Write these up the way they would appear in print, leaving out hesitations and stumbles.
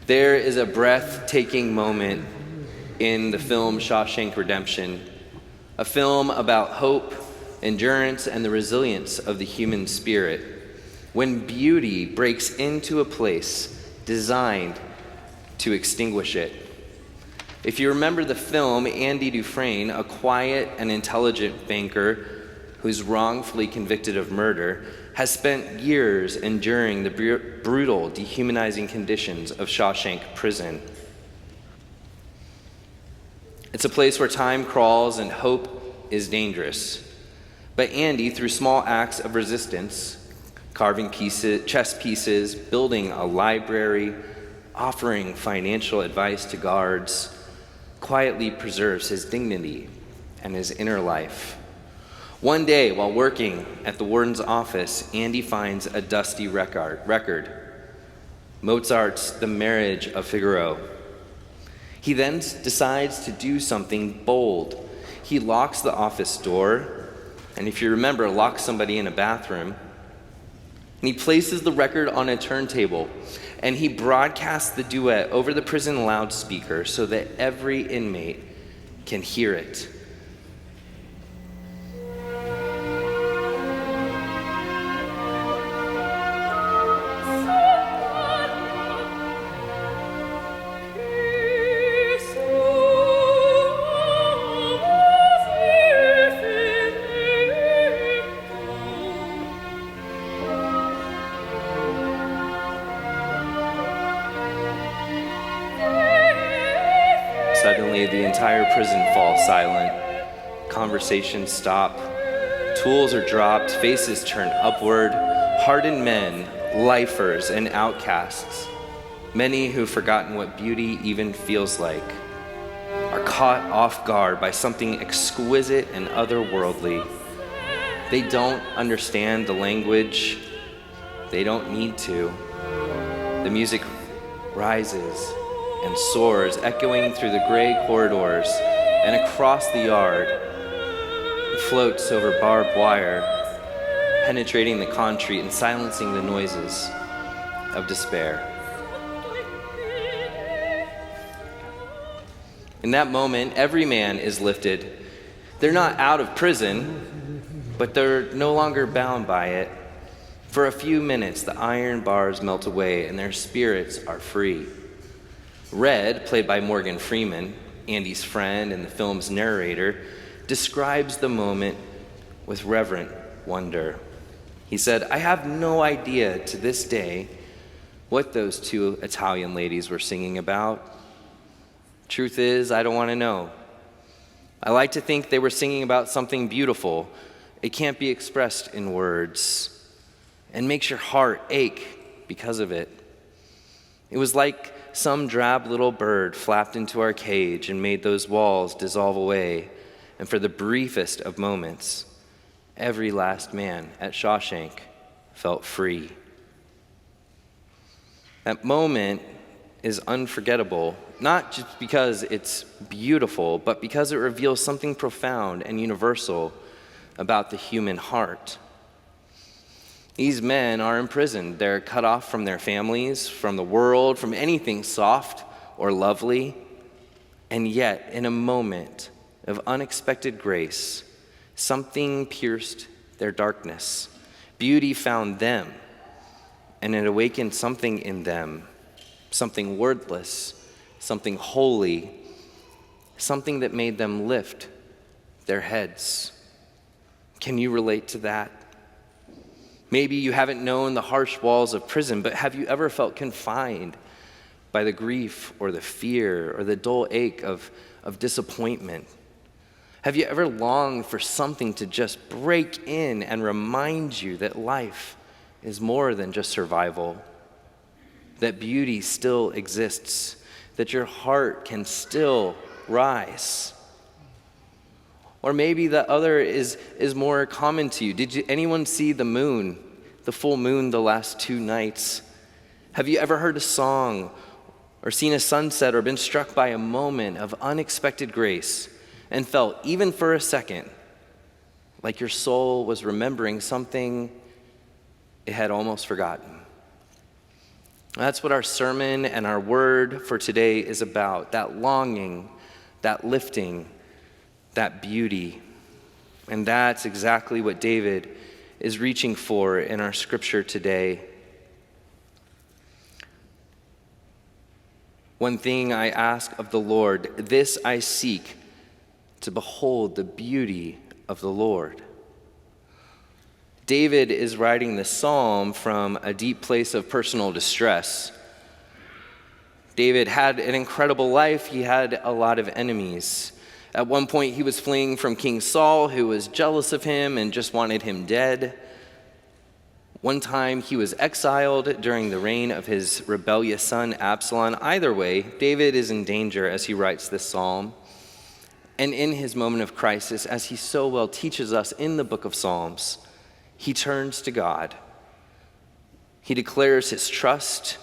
There is a breathtaking moment in the film Shawshank Redemption, a film about hope, endurance, and the resilience of the human spirit, when beauty breaks into a place designed to extinguish it. If you remember the film, Andy Dufresne, a quiet and intelligent banker who's wrongfully convicted of murder, has spent years enduring the brutal, dehumanizing conditions of Shawshank Prison. It's a place where time crawls and hope is dangerous. But Andy, through small acts of resistance, carving chess pieces, building a library, offering financial advice to guards, quietly preserves his dignity and his inner life. One day, while working at the warden's office, Andy finds a dusty record, Mozart's The Marriage of Figaro. He then decides to do something bold. He locks the office door, and if you remember, locks somebody in a bathroom, and he places the record on a turntable, and he broadcasts the duet over the prison loudspeaker so that every inmate can hear it. Suddenly, the entire prison falls silent. Conversations stop. Tools are dropped. Faces turn upward. Hardened men, lifers, and outcasts, many who've forgotten what beauty even feels like, are caught off guard by something exquisite and otherworldly. They don't understand the language. They don't need to. The music rises and soars, echoing through the gray corridors and across the yard. It floats over barbed wire, penetrating the concrete and silencing the noises of despair. In that moment, every man is lifted. They're not out of prison, but they're no longer bound by it. For a few minutes, the iron bars melt away and their spirits are free. Red, played by Morgan Freeman, Andy's friend and the film's narrator, describes the moment with reverent wonder. He said, "I have no idea to this day what those two Italian ladies were singing about. Truth is, I don't want to know. I like to think they were singing about something beautiful. It can't be expressed in words, and makes your heart ache because of it. It was like some drab little bird flapped into our cage and made those walls dissolve away, and for the briefest of moments, every last man at Shawshank felt free." That moment is unforgettable, not just because it's beautiful, but because it reveals something profound and universal about the human heart. These men are imprisoned. They're cut off from their families, from the world, from anything soft or lovely. And yet, in a moment of unexpected grace, something pierced their darkness. Beauty found them, and it awakened something in them, something wordless, something holy, something that made them lift their heads. Can you relate to that? Maybe you haven't known the harsh walls of prison, but have you ever felt confined by the grief or the fear or the dull ache of disappointment? Have you ever longed for something to just break in and remind you that life is more than just survival, that beauty still exists, that your heart can still rise? Or maybe the other is more common to you. Anyone see the moon, the full moon, the last 2 nights? Have you ever heard a song or seen a sunset or been struck by a moment of unexpected grace and felt, even for a second, like your soul was remembering something it had almost forgotten? That's what our sermon and our word for today is about, that longing, that lifting, that beauty. And that's exactly what David is reaching for in our scripture today. One thing I ask of the Lord, this I seek, to behold the beauty of the Lord. David is writing this psalm from a deep place of personal distress. David had an incredible life. He had a lot of enemies. At one point, he was fleeing from King Saul, who was jealous of him and just wanted him dead. One time, he was exiled during the reign of his rebellious son, Absalom. Either way, David is in danger as he writes this psalm. And in his moment of crisis, as he so well teaches us in the book of Psalms, he turns to God. He declares his trust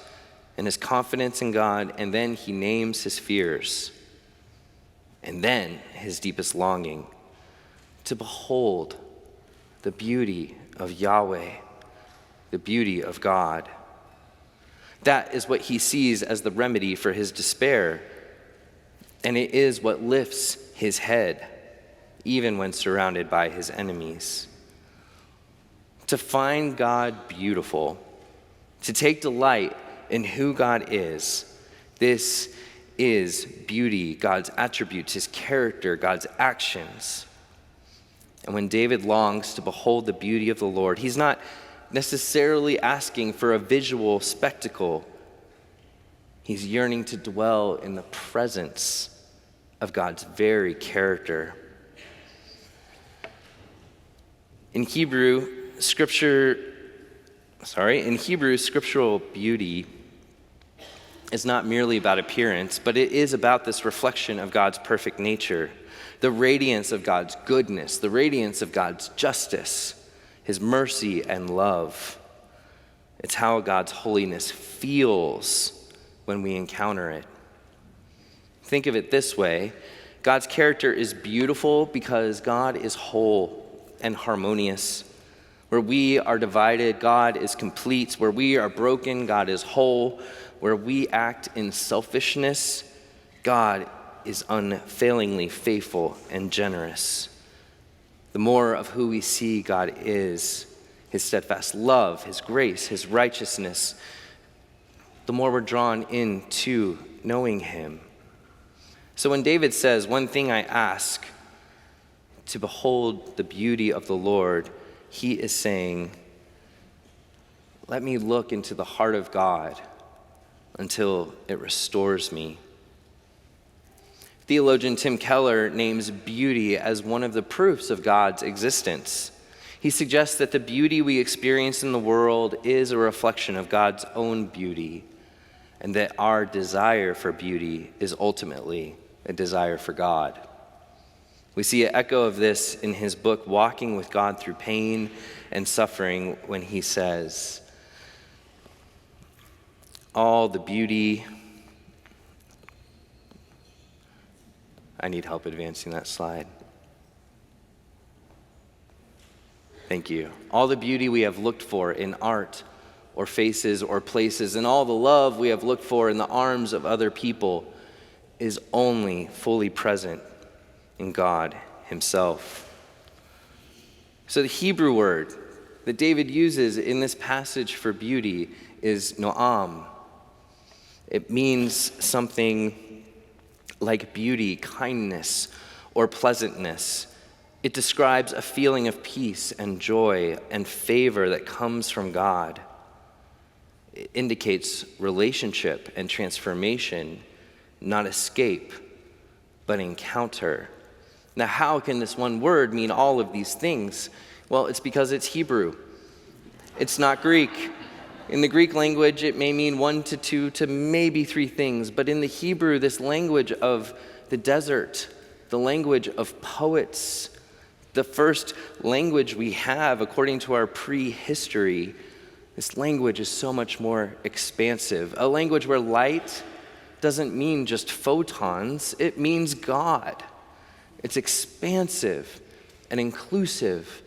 and his confidence in God, and then he names his fears. And then his deepest longing, to behold the beauty of Yahweh, the beauty of God. That is what he sees as the remedy for his despair. And it is what lifts his head, even when surrounded by his enemies. To find God beautiful, to take delight in who God is, this is beauty, God's attributes, his character, God's actions. And when David longs to behold the beauty of the Lord, he's not necessarily asking for a visual spectacle. He's yearning to dwell in the presence of God's very character. In Hebrew, scriptural beauty is not merely about appearance, but it is about this reflection of God's perfect nature, the radiance of God's goodness, the radiance of God's justice, his mercy and love. It's how God's holiness feels when we encounter it. Think of it this way: God's character is beautiful because God is whole and harmonious. Where we are divided, God is complete. Where we are broken, God is whole. Where we act in selfishness, God is unfailingly faithful and generous. The more of who we see God is, his steadfast love, his grace, his righteousness, the more we're drawn into knowing him. So when David says, "One thing I ask, to behold the beauty of the Lord," he is saying, let me look into the heart of God until it restores me. Theologian Tim Keller names beauty as one of the proofs of God's existence. He suggests that the beauty we experience in the world is a reflection of God's own beauty, and that our desire for beauty is ultimately a desire for God. We see an echo of this in his book, Walking with God Through Pain and Suffering, when he says, all the beauty... I need help advancing that slide. Thank you. All the beauty we have looked for in art or faces or places, and all the love we have looked for in the arms of other people is only fully present in God himself. So the Hebrew word that David uses in this passage for beauty is noam. It means something like beauty, kindness, or pleasantness. It describes a feeling of peace and joy and favor that comes from God. It indicates relationship and transformation, not escape, but encounter. Now, how can this one word mean all of these things? Well, it's because it's Hebrew. It's not Greek. In the Greek language, it may mean 1 to 2 to maybe 3 things, but in the Hebrew, this language of the desert, the language of poets, the first language we have according to our prehistory, this language is so much more expansive. A language where light doesn't mean just photons, it means God. It's expansive and inclusive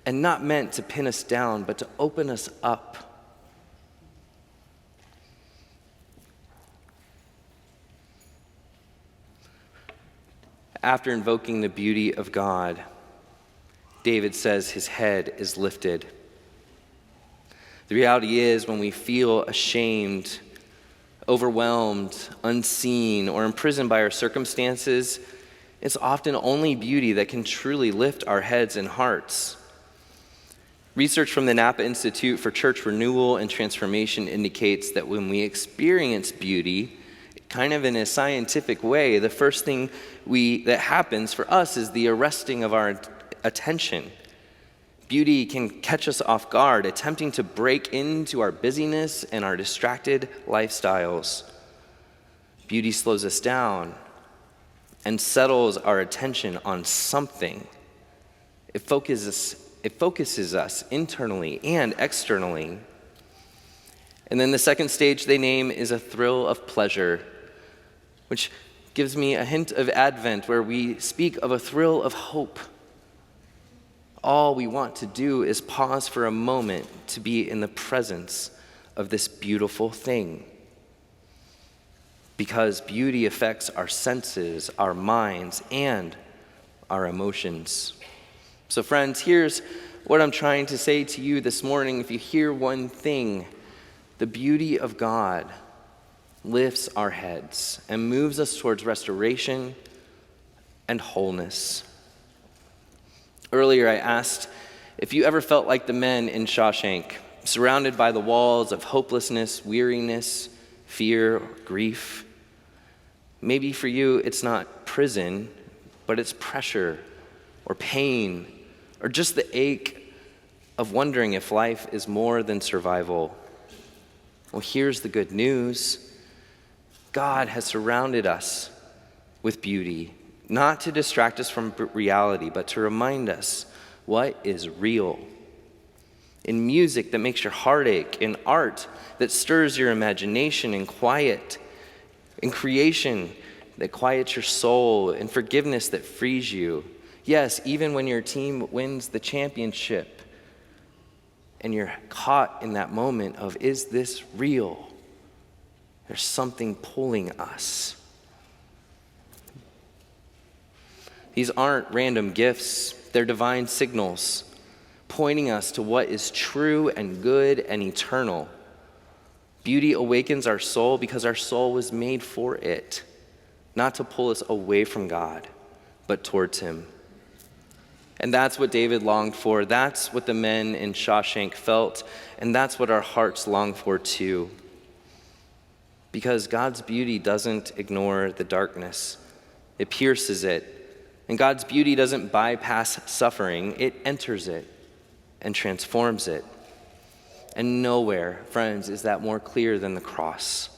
and not meant to pin us down, but to open us up. after invoking the beauty of God, David says his head is lifted. The reality is, when we feel ashamed, overwhelmed, unseen, or imprisoned by our circumstances, it's often only beauty that can truly lift our heads and hearts. Research from the Napa Institute for Church Renewal and Transformation indicates that when we experience beauty, kind of in a scientific way, the first thing that happens for us is the arresting of our attention. Beauty can catch us off guard, attempting to break into our busyness and our distracted lifestyles. Beauty slows us down and settles our attention on something. It focuses us internally and externally. And then the second stage they name is a thrill of pleasure, which gives me a hint of Advent, where we speak of a thrill of hope. All we want to do is pause for a moment to be in the presence of this beautiful thing. Because beauty affects our senses, our minds, and our emotions. So friends, here's what I'm trying to say to you this morning. If you hear one thing, the beauty of God lifts our heads and moves us towards restoration and wholeness. Earlier I asked if you ever felt like the men in Shawshank, surrounded by the walls of hopelessness, weariness, fear, grief. Maybe for you it's not prison, but it's pressure or pain or just the ache of wondering if life is more than survival. Well, here's the good news. God has surrounded us with beauty, not to distract us from reality, but to remind us what is real. In music that makes your heart ache, in art that stirs your imagination, in quiet, in creation that quiets your soul, in forgiveness that frees you. Yes, even when your team wins the championship and you're caught in that moment of, is this real? There's something pulling us. These aren't random gifts, they're divine signals, pointing us to what is true and good and eternal. Beauty awakens our soul because our soul was made for it, not to pull us away from God, but towards Him. And that's what David longed for. That's what the men in Shawshank felt, and that's what our hearts long for too. Because God's beauty doesn't ignore the darkness, it pierces it. And God's beauty doesn't bypass suffering, it enters it and transforms it. And nowhere, friends, is that more clear than the cross.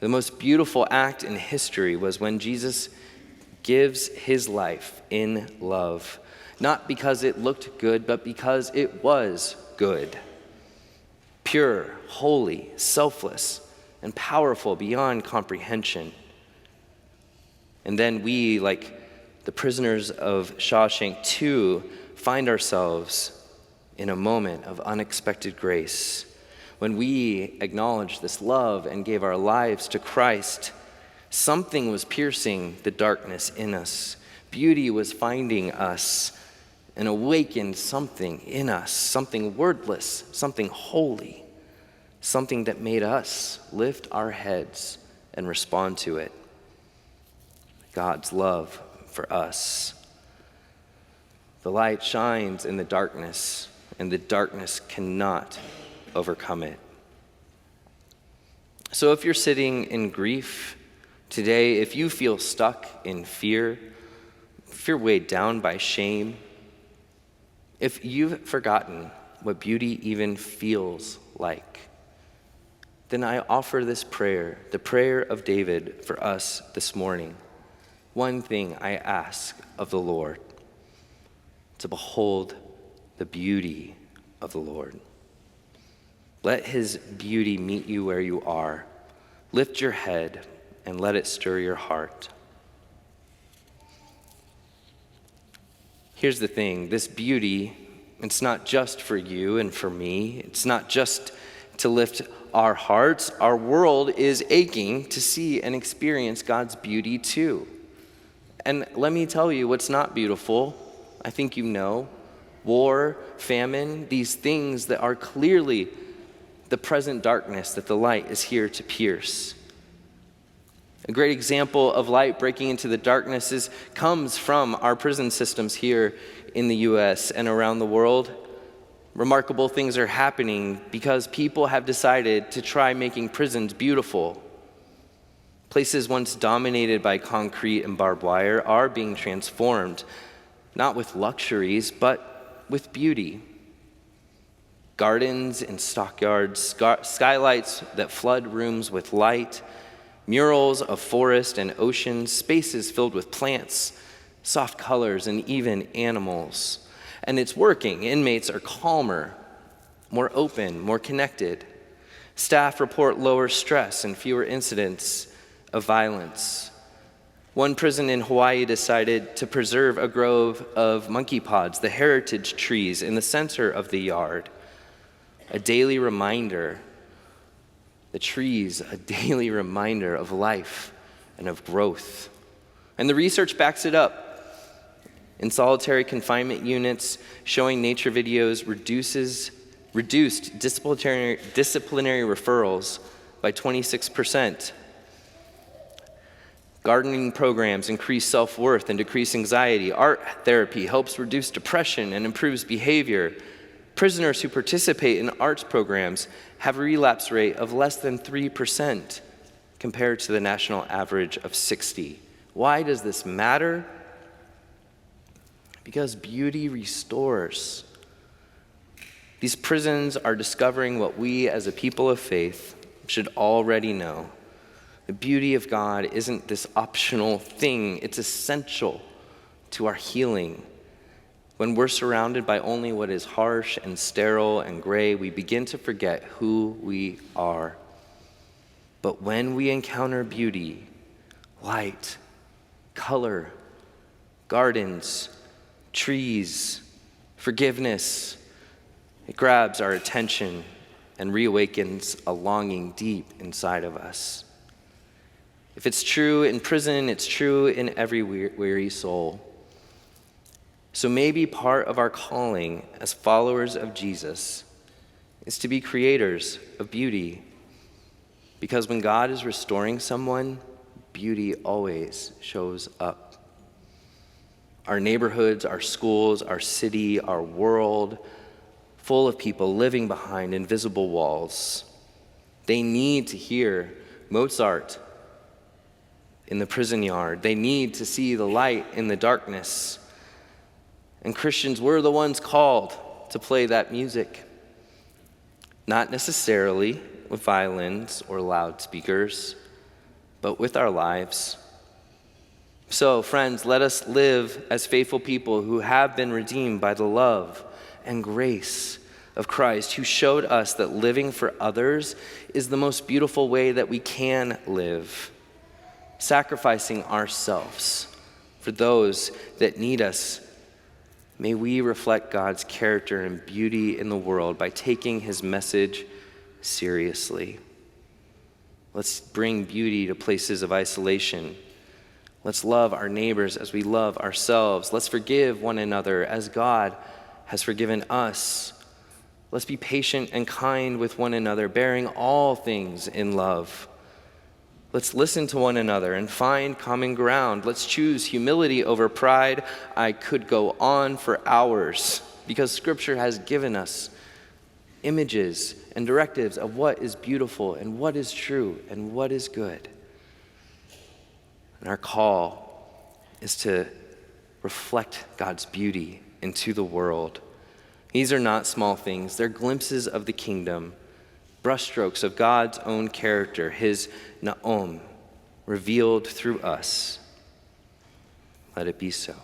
The most beautiful act in history was when Jesus gives his life in love, not because it looked good, but because it was good. Pure, holy, selfless, and powerful beyond comprehension. And then we, like the prisoners of Shawshank too, find ourselves in a moment of unexpected grace. When we acknowledged this love and gave our lives to Christ, something was piercing the darkness in us. Beauty was finding us and awakened something in us, something wordless, something holy, something that made us lift our heads and respond to it. God's love for us. The light shines in the darkness, and the darkness cannot overcome it. So if you're sitting in grief today, if you feel stuck in fear, if you're weighed down by shame, if you've forgotten what beauty even feels like, then I offer this prayer, the prayer of David for us this morning. One thing I ask of the Lord, to behold the beauty of the Lord. Let his beauty meet you where you are. Lift your head and let it stir your heart. Here's the thing, this beauty, it's not just for you and for me. It's not just to lift our hearts. Our world is aching to see and experience God's beauty too. And let me tell you what's not beautiful. I think you know. War, famine, these things that are clearly the present darkness that the light is here to pierce. A great example of light breaking into the darkness comes from our prison systems here in the U.S. and around the world. Remarkable things are happening because people have decided to try making prisons beautiful. Places once dominated by concrete and barbed wire are being transformed, not with luxuries, but with beauty. Gardens and stockyards, skylights that flood rooms with light, murals of forest and ocean, spaces filled with plants, soft colors, and even animals. And it's working. Inmates are calmer, more open, more connected. Staff report lower stress and fewer incidents of violence. One prison in Hawaii decided to preserve a grove of monkey pods, the heritage trees, in the center of the yard. A daily reminder, the trees, a daily reminder of life and of growth. And the research backs it up. In solitary confinement units, showing nature videos reduced disciplinary referrals by 26%. Gardening programs increase self-worth and decrease anxiety. Art therapy helps reduce depression and improves behavior. Prisoners who participate in arts programs have a relapse rate of less than 3% compared to the national average of 60%. Why does this matter? Because beauty restores. These prisons are discovering what we as a people of faith should already know. The beauty of God isn't this optional thing, it's essential to our healing. When we're surrounded by only what is harsh and sterile and gray, we begin to forget who we are. But when we encounter beauty, light, color, gardens, trees, forgiveness, it grabs our attention and reawakens a longing deep inside of us. If it's true in prison, it's true in every weary soul. So maybe part of our calling as followers of Jesus is to be creators of beauty. Because when God is restoring someone, beauty always shows up. Our neighborhoods, our schools, our city, our world, full of people living behind invisible walls. They need to hear Mozart in the prison yard. They need to see the light in the darkness. And Christians, we're the ones called to play that music. Not necessarily with violins or loudspeakers, but with our lives. So, friends, let us live as faithful people who have been redeemed by the love and grace of Christ, who showed us that living for others is the most beautiful way that we can live. Sacrificing ourselves for those that need us. May we reflect God's character and beauty in the world by taking his message seriously. Let's bring beauty to places of isolation. Let's love our neighbors as we love ourselves. Let's forgive one another as God has forgiven us. Let's be patient and kind with one another, bearing all things in love. Let's listen to one another and find common ground. Let's choose humility over pride. I could go on for hours because Scripture has given us images and directives of what is beautiful and what is true and what is good. And our call is to reflect God's beauty into the world. These are not small things. They're glimpses of the kingdom, brushstrokes of God's own character, his noam, revealed through us. Let it be so.